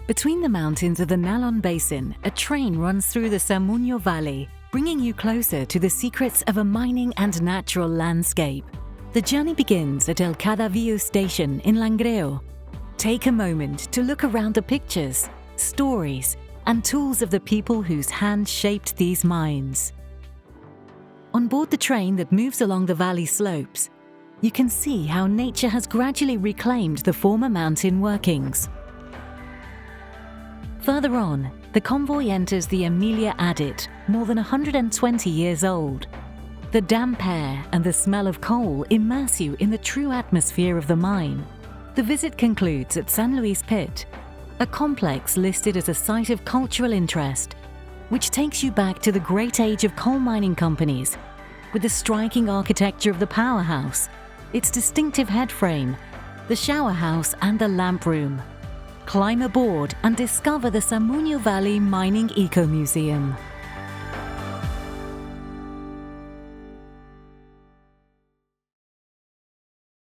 Between the mountains of the Nalón Basin, a train runs through the Samuño Valley, bringing you closer to the secrets of a mining and natural landscape. The journey begins at El Cadavillo station in Langreo. Take a moment to look around the pictures, stories, and tools of the people whose hands shaped these mines. On board the train that moves along the valley slopes, you can see how nature has gradually reclaimed the former mountain workings. Further on, the convoy enters the Emilia Adit, more than 120 years old. The damp air and the smell of coal immerse you in the true atmosphere of the mine. The visit concludes at San Luis Pit, a complex listed as a site of cultural interest, which takes you back to the great age of coal mining companies, with the striking architecture of the powerhouse, its distinctive headframe, the shower house and the lamp room. Climb aboard and discover the Samuño Valley Mining Ecomuseum.